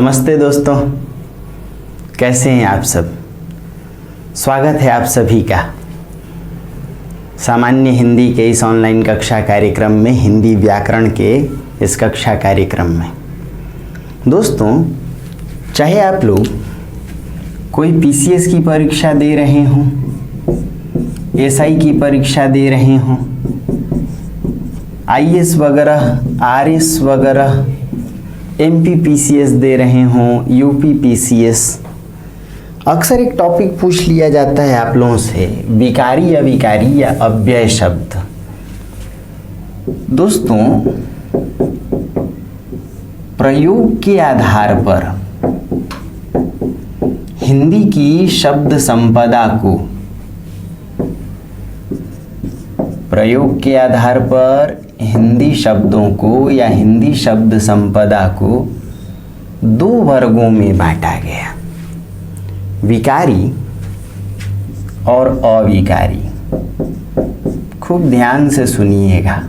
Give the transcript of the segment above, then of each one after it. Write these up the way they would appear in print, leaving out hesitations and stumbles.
नमस्ते दोस्तों, कैसे हैं आप सब। स्वागत है आप सभी का सामान्य हिंदी के इस ऑनलाइन कक्षा कार्यक्रम में, हिंदी व्याकरण के इस कक्षा कार्यक्रम में। दोस्तों, चाहे आप लोग कोई पीसीएस की परीक्षा दे रहे हों, एसआई की परीक्षा दे रहे हों, आईएएस वगैरह, आरएस वगैरह, एमपी पीसीएस दे रहे हों, यूपी पीसीएस, अक्सर एक टॉपिक पूछ लिया जाता है आप लोगों से, विकारी अविकारी या अव्यय शब्द। दोस्तों, प्रयोग के आधार पर हिंदी की शब्द संपदा को, प्रयोग के आधार पर हिंदी शब्दों को या हिंदी शब्द संपदा को दो वर्गों में बांटा गया, विकारी और अविकारी। खूब ध्यान से सुनिएगा,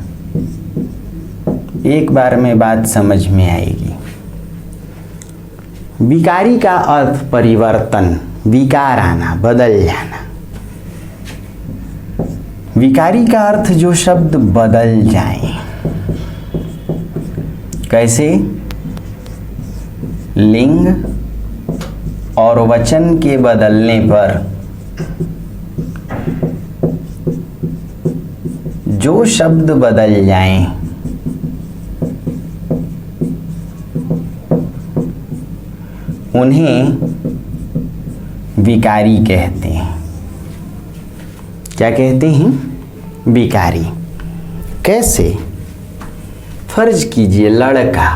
एक बार में बात समझ में आएगी। विकारी का अर्थ परिवर्तन, विकार आना, बदल जाना। विकारी का अर्थ जो शब्द बदल जाए। कैसे? लिंग और वचन के बदलने पर जो शब्द बदल जाएं, उन्हें विकारी कहते हैं। क्या कहते हैं? विकारी। कैसे? फर्ज कीजिए, लड़का।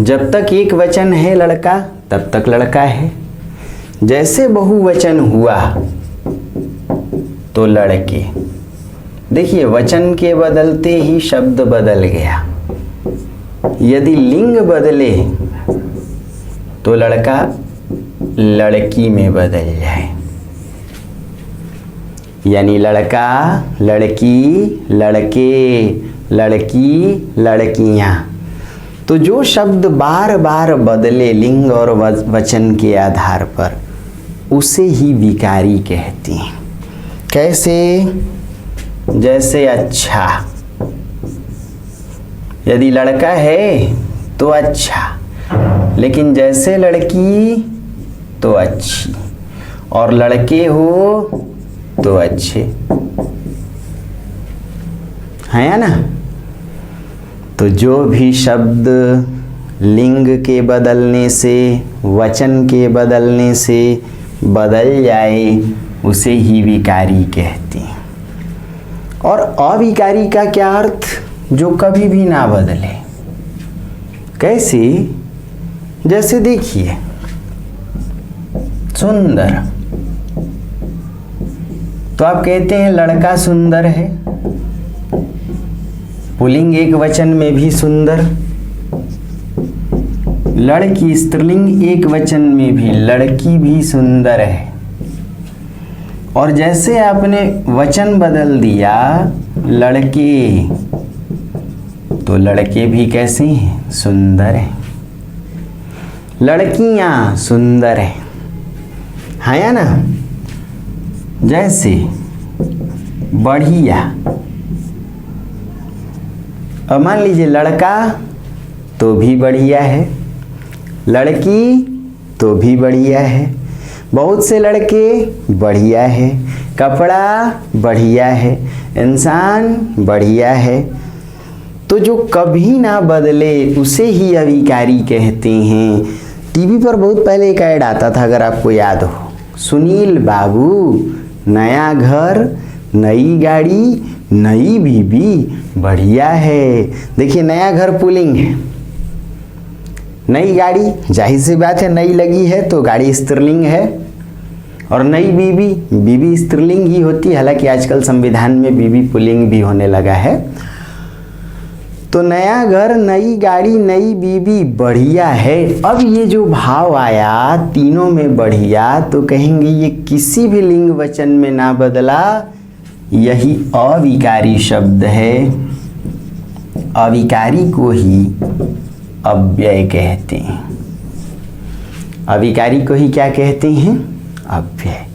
जब तक एक वचन है लड़का, तब तक लड़का है। जैसे बहुवचन हुआ तो लड़के। देखिए, वचन के बदलते ही शब्द बदल गया। यदि लिंग बदले तो लड़का लड़की में बदल जाए, यानी लड़का, लड़की, लड़के, लड़की, लड़कियां। तो जो शब्द बार बार बदले लिंग और वचन के आधार पर, उसे ही विकारी कहते हैं। कैसे? जैसे अच्छा, यदि लड़का है तो अच्छा, लेकिन जैसे लड़की तो अच्छी, और लड़के हो तो अच्छे, है या ना। तो जो भी शब्द लिंग के बदलने से, वचन के बदलने से बदल जाए, उसे ही विकारी कहते हैं। और अविकारी का क्या अर्थ? जो कभी भी ना बदले। कैसे? जैसे देखिए, सुंदर, तो आप कहते हैं लड़का सुंदर है, पुल्लिंग एक वचन में भी सुंदर, लड़की स्त्रीलिंग एक वचन में भी, लड़की भी सुंदर है। और जैसे आपने वचन बदल दिया लड़के, तो लड़के भी कैसे हैं? सुंदर हैं। लड़कियां सुंदर हैं, है या ना। जैसे बढ़िया, अब मान लीजिए लड़का तो भी बढ़िया है, लड़की तो भी बढ़िया है, बहुत से लड़के बढ़िया है, कपड़ा बढ़िया है, इंसान बढ़िया है। तो जो कभी ना बदले उसे ही अविकारी कहते हैं। टीवी पर बहुत पहले एक ऐड आता था, अगर आपको याद हो, सुनील बाबू, नया घर, नई गाड़ी, नई बीबी, बढ़िया है। देखिए, नया घर पुल्लिंग है, नई गाड़ी जाहिर सी बात है नई लगी है तो गाड़ी स्त्रीलिंग है, और नई बीबी, बीबी स्त्रीलिंग ही होती है। हालांकि आजकल संविधान में बीबी पुल्लिंग भी होने लगा है। तो नया घर, नई गाड़ी, नई बीबी, बढ़िया है। अब ये जो भाव आया तीनों में बढ़िया, तो कहेंगे ये किसी भी लिंग वचन में ना बदला, यही अविकारी शब्द है। अविकारी को ही अव्यय कहते हैं। अविकारी को ही क्या कहते हैं? अव्यय।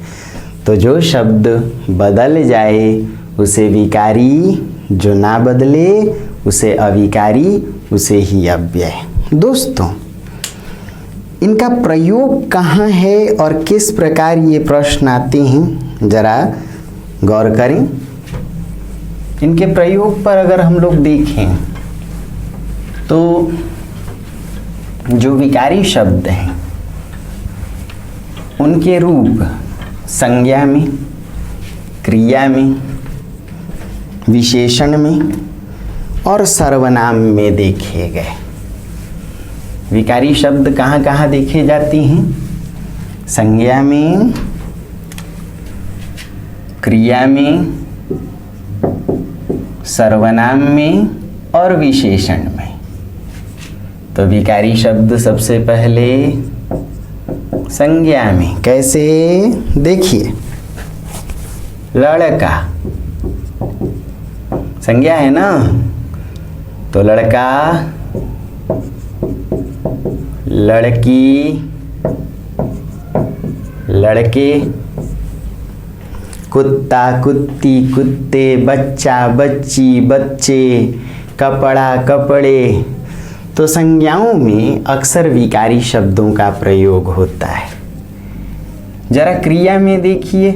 तो जो शब्द बदल जाए उसे विकारी, जो ना बदले उसे अविकारी, उसे ही अव्यय। दोस्तों, इनका प्रयोग कहाँ है और किस प्रकार ये प्रश्न आते हैं, जरा गौर करें। इनके प्रयोग पर अगर हम लोग देखें तो जो विकारी शब्द हैं उनके रूप संज्ञा में, क्रिया में, विशेषण में और सर्वनाम में देखे गए। विकारी शब्द कहाँ कहाँ देखे जाते हैं? संज्ञा में, क्रिया में, सर्वनाम में और विशेषण में। तो विकारी शब्द सबसे पहले संज्ञा में। कैसे? देखिए, लड़का संज्ञा है ना, तो लड़का, लड़की, लड़के, कुत्ता, कुत्ती, कुत्ते, बच्चा, बच्ची, बच्चे, कपड़ा, कपड़े। तो संज्ञाओं में अक्सर विकारी शब्दों का प्रयोग होता है। जरा क्रिया में देखिए,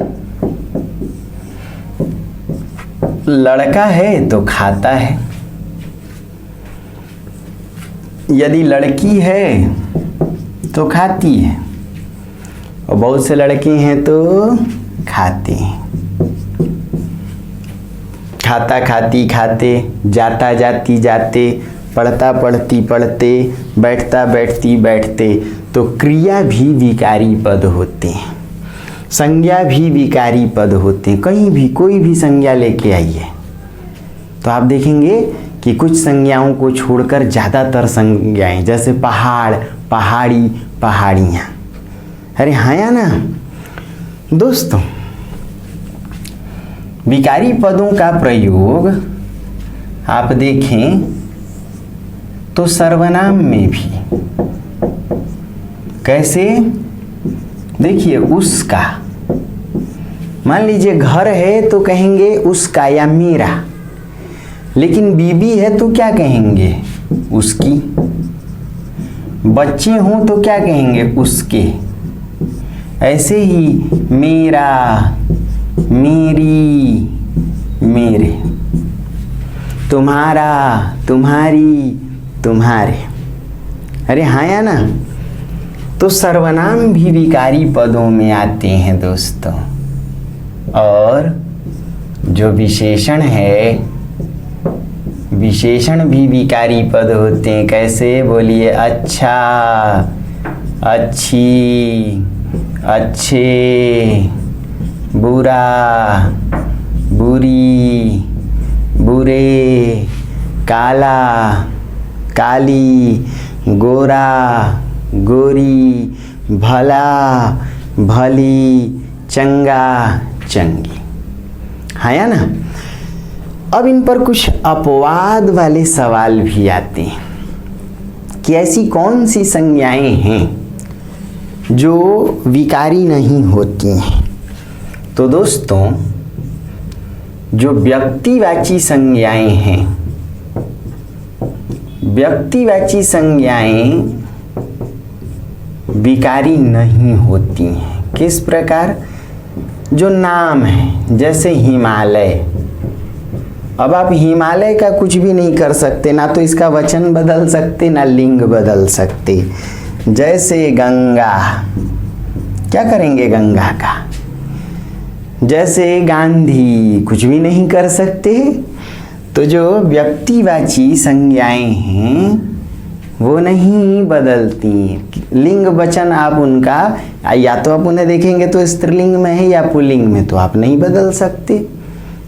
लड़का है तो खाता है, यदि लड़की है तो खाती है, और बहुत से लड़के हैं तो खाते हैं। खाता खाती खाते, जाता जाती जाते, पढ़ता पढ़ती पढ़ते, बैठता बैठती बैठते। तो क्रिया भी विकारी पद होते हैं, संज्ञा भी विकारी पद होते हैं। कहीं भी कोई भी संज्ञा लेके आइए तो आप देखेंगे कि कुछ संज्ञाओं को छोड़कर ज़्यादातर संज्ञाएं, जैसे पहाड़, पहाड़ी, पहाड़ियाँ। अरे हाँ या ना दोस्तों, विकारी पदों का प्रयोग आप देखें तो सर्वनाम में भी। कैसे? देखिए, उसका, मान लीजिए घर है तो कहेंगे उसका या मेरा, लेकिन बीबी है तो क्या कहेंगे? उसकी। बच्चे हों तो क्या कहेंगे? उसके। ऐसे ही मेरा, मेरी, मेरे, तुम्हारा, तुम्हारी, तुम्हारे। अरे हाँ या ना? तो सर्वनाम भी विकारी पदों में आते हैं दोस्तों। और जो विशेषण है, विशेषण भी विकारी पद होते हैं। कैसे? बोलिए, अच्छा, अच्छी, अच्छे, बुरा, बुरी, बुरे, काला, काली, गोरा, गोरी, भला, भली, चंगा, चंगी। हाँ या ना? अब इन पर कुछ अपवाद वाले सवाल भी आते हैं कि ऐसी कौन सी संज्ञाएं हैं जो विकारी नहीं होती हैं। तो दोस्तों, जो व्यक्तिवाची संज्ञाएं हैं, व्यक्तिवाची संज्ञाएं विकारी नहीं होती हैं। किस प्रकार? जो नाम है, जैसे हिमालय। अब आप हिमालय का कुछ भी नहीं कर सकते, ना तो इसका वचन बदल सकते, ना लिंग बदल सकते। जैसे गंगा, क्या करेंगे गंगा का? जैसे गांधी, कुछ भी नहीं कर सकते। तो जो व्यक्तिवाची संज्ञाएं हैं वो नहीं बदलती। लिंग वचन आप उनका, या तो आप उन्हें देखेंगे तो स्त्रीलिंग में है या पुल्लिंग में, तो आप नहीं बदल सकते।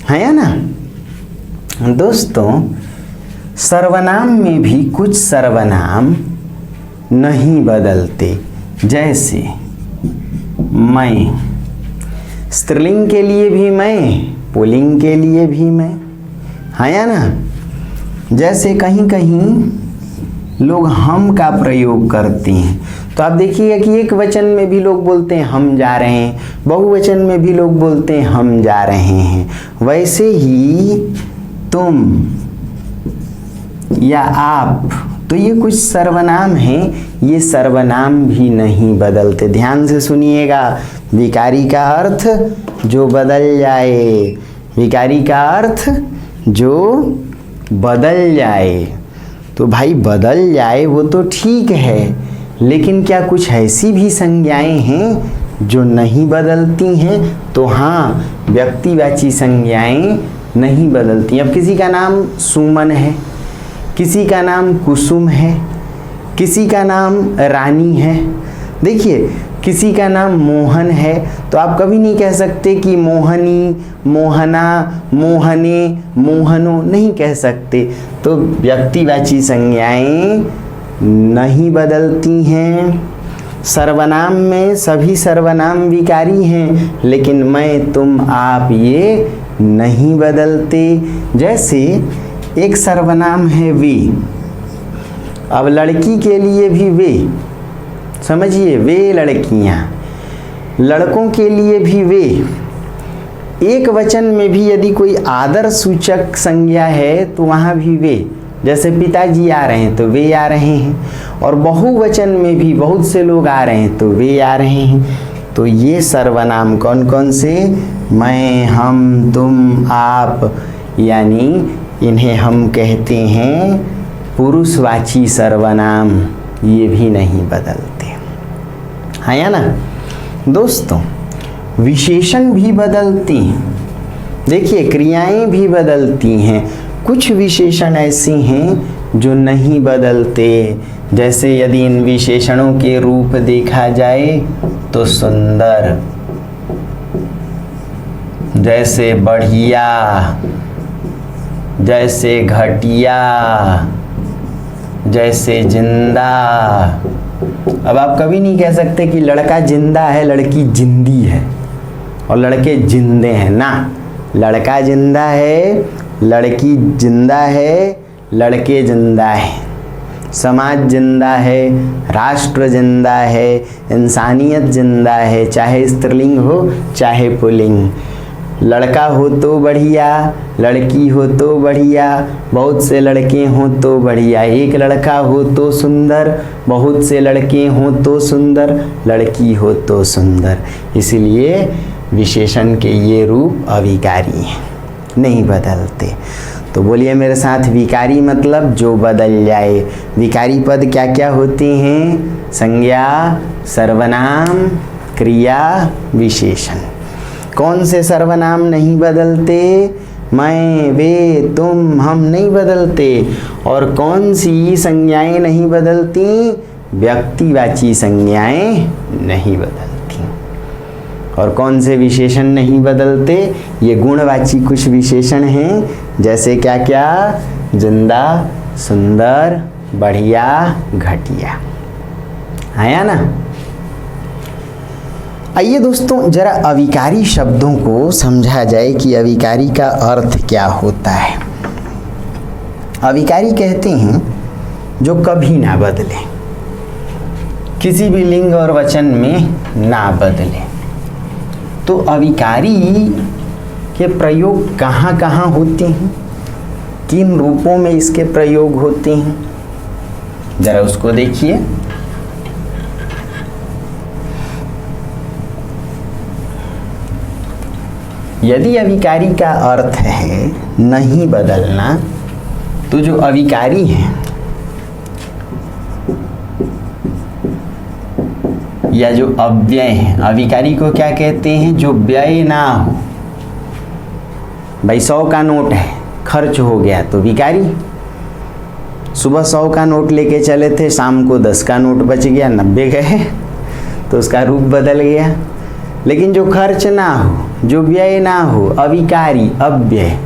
है या ना दोस्तों? सर्वनाम में भी कुछ सर्वनाम नहीं बदलते। जैसे मैं, स्त्रीलिंग के लिए भी मैं, पुल्लिंग के लिए भी मैं। हाँ या ना? जैसे कहीं कहीं लोग हम का प्रयोग करते हैं। तो आप देखिएगा कि एक वचन में भी लोग बोलते हैं हम जा रहे हैं, बहुवचन में भी लोग बोलते हैं हम जा रहे हैं। वैसे ही तुम या आप, तो ये कुछ सर्वनाम हैं, ये सर्वनाम भी नहीं बदलते। ध्यान से सुनिएगा, विकारी का अर्थ जो बदल जाए, विकारी का अर्थ जो बदल जाए। तो भाई बदल जाए वो तो ठीक है, लेकिन क्या कुछ ऐसी भी संज्ञाएं हैं जो नहीं बदलती हैं? तो हाँ, व्यक्तिवाची संज्ञाएं नहीं बदलती। अब किसी का नाम सुमन है, किसी का नाम कुसुम है, किसी का नाम रानी है। देखिए, किसी का नाम मोहन है, तो आप कभी नहीं कह सकते कि मोहनी, मोहना, मोहने, मोहनो, नहीं कह सकते। तो व्यक्तिवाची संज्ञाएं नहीं बदलती हैं। सर्वनाम में सभी सर्वनाम विकारी हैं, लेकिन मैं, तुम, आप ये नहीं बदलते। जैसे एक सर्वनाम है वे, अब लड़की के लिए भी वे, समझिए, वे लड़कियां, लड़कों के लिए भी वे। एक वचन में भी यदि कोई आदर सूचक संज्ञा है तो वहाँ भी वे, जैसे पिताजी आ रहे हैं तो वे आ रहे हैं, और बहुवचन में भी बहुत से लोग आ रहे हैं तो वे आ रहे हैं। तो ये सर्वनाम कौन कौन से? मैं, हम, तुम, आप, यानी इन्हें हम कहते हैं पुरुषवाची सर्वनाम। ये भी नहीं बदलते, है या ना दोस्तों? विशेषण भी बदलती हैं। देखिए, क्रियाएं भी बदलती हैं। कुछ विशेषण ऐसे हैं जो नहीं बदलते। जैसे यदि इन विशेषणों के रूप देखा जाए तो सुंदर, जैसे बढ़िया, जैसे घटिया, जैसे जिंदा। अब आप कभी नहीं कह सकते कि लड़का जिंदा है, लड़की जिंदी है, और लड़के जिंदे हैं ना। लड़का जिंदा है, लड़की जिंदा है, लड़के जिंदा हैं, समाज जिंदा है, राष्ट्र जिंदा है, इंसानियत जिंदा है, चाहे स्त्रीलिंग हो चाहे पुल्लिंग। लड़का हो तो बढ़िया, लड़की हो तो बढ़िया, बहुत से लड़के हों तो बढ़िया, एक लड़का हो तो सुंदर, बहुत से लड़के हों तो सुंदर, लड़की हो तो सुंदर। इसलिए विशेषण के ये रूप अविकारी हैं, नहीं बदलते। तो बोलिए मेरे साथ, विकारी मतलब जो बदल जाए। विकारी पद क्या क्या होते हैं? संज्ञा, सर्वनाम, क्रिया, विशेषण। कौन से सर्वनाम नहीं बदलते? मैं, वे, तुम, हम नहीं बदलते। और कौन सी संज्ञाएं नहीं बदलती? व्यक्तिवाची संज्ञाएं नहीं बदलती। और कौन से विशेषण नहीं बदलते? ये गुणवाची कुछ विशेषण हैं, जैसे क्या क्या? जिंदा, सुंदर, बढ़िया, घटिया। आया ना? आइए दोस्तों, जरा अविकारी शब्दों को समझा जाए कि अविकारी का अर्थ क्या होता है। अविकारी कहते हैं जो कभी ना बदले, किसी भी लिंग और वचन में ना बदले। तो अविकारी के प्रयोग कहाँ कहाँ होते हैं, किन रूपों में इसके प्रयोग होते हैं, जरा उसको देखिए। यदि अविकारी का अर्थ है नहीं बदलना, तो जो अविकारी हैं या जो अव्यय हैं, अविकारी को क्या कहते हैं? जो व्यय ना हो। भाई 100 का नोट है, खर्च हो गया तो विकारी। सुबह 100 का नोट लेके चले थे, शाम को 10 का नोट बच गया, 90 गए, तो उसका रूप बदल गया। लेकिन जो खर्च ना हो, जो व्यय ना हो, अविकारी, अव्यय।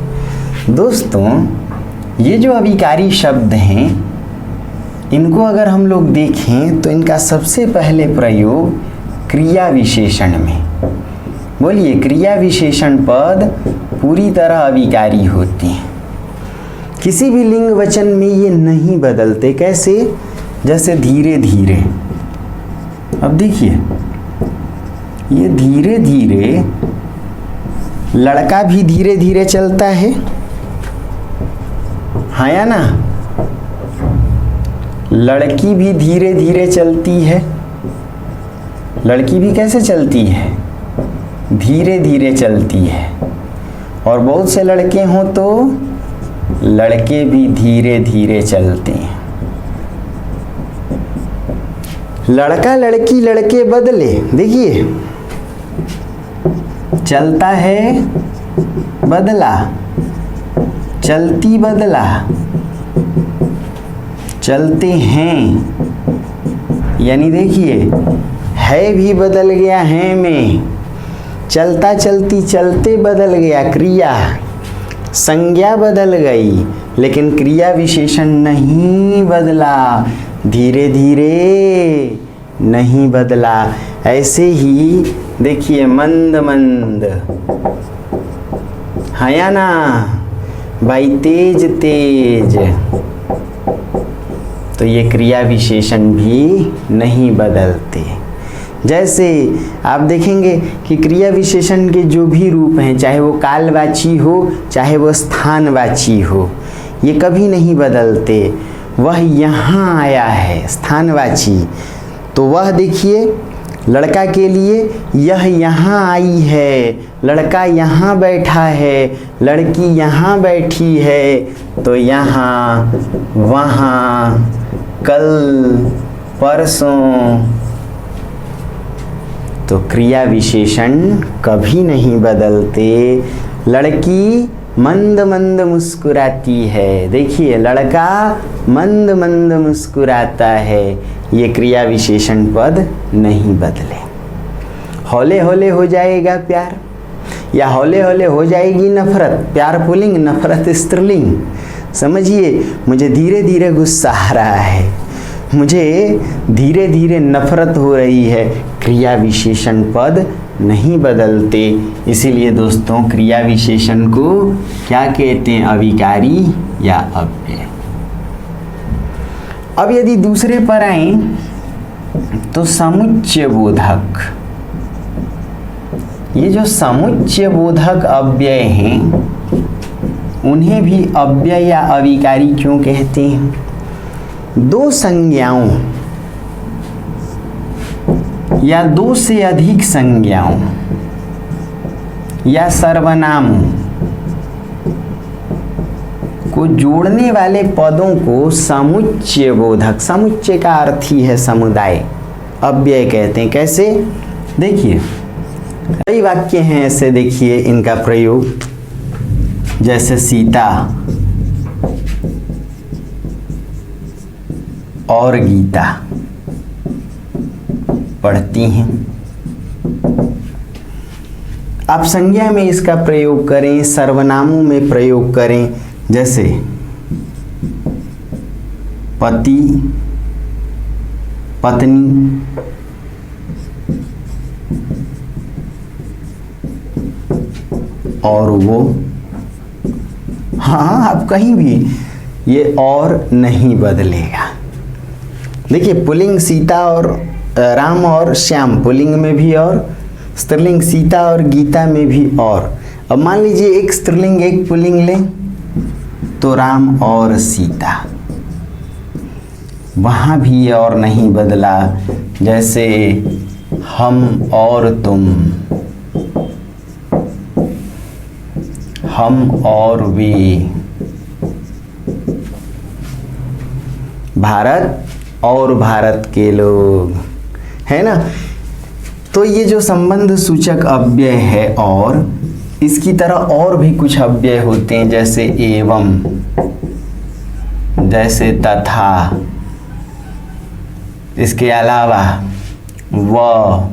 दोस्तों, ये जो अविकारी शब्द हैं, इनको अगर हम लोग देखें तो इनका सबसे पहले प्रयोग क्रिया विशेषण में। बोलिए, क्रिया विशेषण पद पूरी तरह अविकारी होती हैं। किसी भी लिंग वचन में ये नहीं बदलते। कैसे? जैसे धीरे धीरे। अब देखिए, ये धीरे धीरे, लड़का भी धीरे धीरे चलता है, हाँ या ना? लड़की भी धीरे धीरे चलती है। लड़की भी कैसे चलती है? धीरे धीरे चलती है। और बहुत से लड़के हों तो लड़के भी धीरे धीरे चलते हैं। लड़का लड़की लड़के बदले, देखिए, चलता है बदला, चलती बदला, चलते हैं, यानी देखिए, है भी बदल गया है में, चलता चलती चलते बदल गया, क्रिया संज्ञा बदल गई, लेकिन क्रिया विशेषण नहीं बदला, धीरे धीरे नहीं बदला। ऐसे ही देखिए, मंद मंद, हाँ या ना? भाई तेज तेज, तो ये क्रिया विशेषण भी नहीं बदलते। जैसे आप देखेंगे कि क्रिया विशेषण के जो भी रूप हैं, चाहे वो कालवाची हो चाहे वो स्थानवाची हो, ये कभी नहीं बदलते। वह यहाँ आया है, स्थानवाची, तो वह देखिए, लड़का के लिए यह यहाँ आई है, लड़का यहाँ बैठा है, लड़की यहाँ बैठी है, तो यहाँ, वहाँ, कल, परसों, तो क्रिया विशेषण कभी नहीं बदलते। लड़की मंद मंद मुस्कुराती है, देखिए, लड़का मंद मंद मुस्कुराता है, ये क्रिया विशेषण पद नहीं बदले। हौले हौले हो जाएगा प्यार, या हौले हौले हो जाएगी नफरत। प्यार पुल्लिंग, नफरत स्त्रीलिंग। समझिए, मुझे धीरे धीरे गुस्सा आ रहा है, मुझे धीरे धीरे नफरत हो रही है, क्रिया विशेषण पद नहीं बदलते। इसीलिए दोस्तों, क्रिया विशेषण को क्या कहते हैं? अविकारी या अव्यय। अब यदि दूसरे पर आए तो समुच्चय बोधक। ये जो समुच्चय बोधक अव्यय हैं, उन्हें भी अव्यय या अविकारी क्यों कहते हैं? दो संज्ञाओं या दो से अधिक संज्ञाओं या सर्वनामों को जोड़ने वाले पदों को समुच्चय बोधक, समुच्चय का अर्थ ही है समुदाय, अव्यय कहते हैं। कैसे? देखिए, कई वाक्य हैं ऐसे, देखिए इनका प्रयोग, जैसे सीता और गीता पढ़ती हैं। आप संज्ञा में इसका प्रयोग करें, सर्वनामों में प्रयोग करें, जैसे पति, पत्नी, और वो। हाँ, आप कहीं भी ये और नहीं बदलेगा। देखिए, पुल्लिंग सीता और राम और श्याम पुल्लिंग में भी, और स्त्रीलिंग सीता और गीता में भी और। अब मान लीजिए एक स्त्रीलिंग एक पुल्लिंग लें, तो राम और सीता, वहाँ भी और नहीं बदला। जैसे हम और तुम, हम और वे, भारत और भारत के लोग, है ना? तो ये जो संबंध सूचक अव्यय है, और इसकी तरह और भी कुछ अव्यय होते हैं, जैसे एवं, जैसे तथा, इसके अलावा व।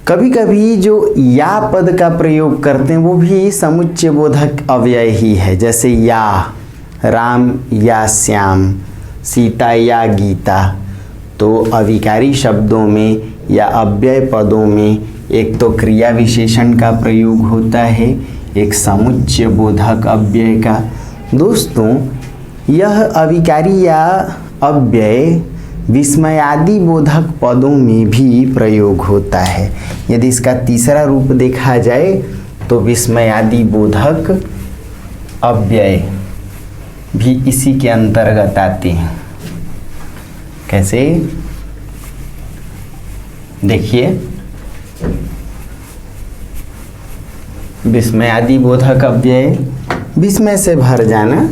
कभी कभी जो या पद का प्रयोग करते हैं वो भी समुच्चय बोधक अव्यय ही है, जैसे या राम या श्याम, सीता या गीता। तो अविकारी शब्दों में या अव्यय पदों में एक तो क्रिया विशेषण का प्रयोग होता है, एक समुच्चय बोधक अव्यय का। दोस्तों, यह अविकारी या अव्यय विस्मयादि बोधक पदों में भी प्रयोग होता है। यदि इसका तीसरा रूप देखा जाए तो विस्मयादि बोधक अव्यय भी इसी के अंतर्गत आते हैं। कैसे? देखिए, विस्मयादि बोधक अव्यय, विस्मय से भर जाना,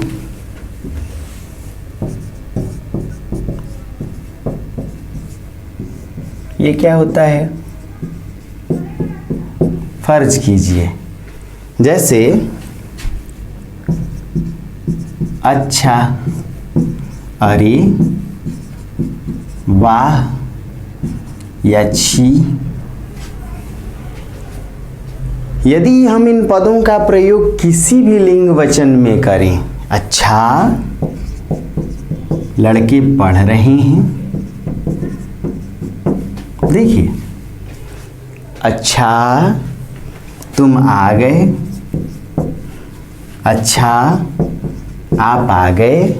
ये क्या होता है? फर्ज कीजिए, जैसे अच्छा, अरे, वाह या छी। यदि हम इन पदों का प्रयोग किसी भी लिंग वचन में करें, अच्छा, लड़के पढ़ रहे हैं, देखिए, अच्छा तुम आ गए, अच्छा आप आ गए,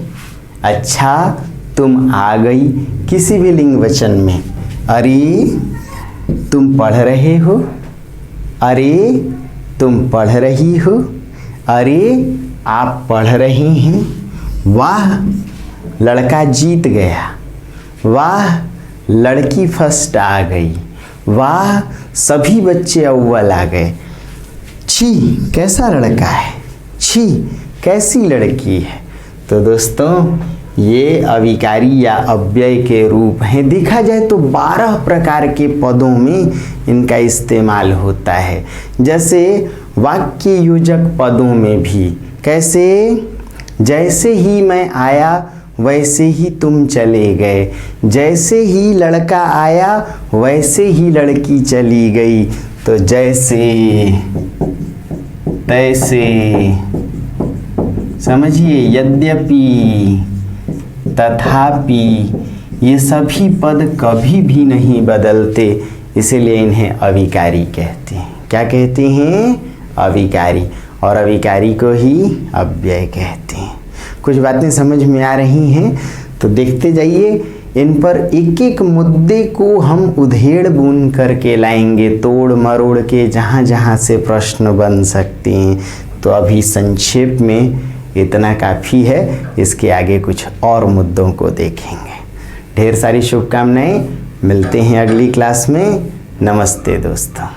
अच्छा तुम आ गई, किसी भी लिंग वचन में। अरे तुम पढ़ रहे हो, अरे तुम पढ़ रही हो, अरे आप पढ़ रहे हैं, वाह लड़का जीत गया, वाह लड़की फर्स्ट आ गई, वाह सभी बच्चे अव्वल आ गए, छी कैसा लड़का है, छी कैसी लड़की है। तो दोस्तों, ये अविकारी या अव्यय के रूप हैं। देखा जाए तो 12 प्रकार के पदों में इनका इस्तेमाल होता है। जैसे वाक्य योजक पदों में भी, कैसे? जैसे ही मैं आया वैसे ही तुम चले गए, जैसे ही लड़का आया वैसे ही लड़की चली गई। तो जैसे, तैसे, समझिए, यद्यपि, तथापि, ये सभी पद कभी भी नहीं बदलते, इसीलिए इन्हें अविकारी कहते हैं। क्या कहते हैं? अविकारी। और अविकारी को ही अव्यय कहते हैं। कुछ बातें समझ में आ रही हैं तो देखते जाइए। इन पर एक एक मुद्दे को हम उधेड़ बुन करके लाएंगे, तोड़ मरोड़ के, जहाँ जहाँ से प्रश्न बन सकते हैं। तो अभी संक्षेप में इतना काफ़ी है, इसके आगे कुछ और मुद्दों को देखेंगे। ढेर सारी शुभकामनाएं, मिलते हैं अगली क्लास में। नमस्ते दोस्तों।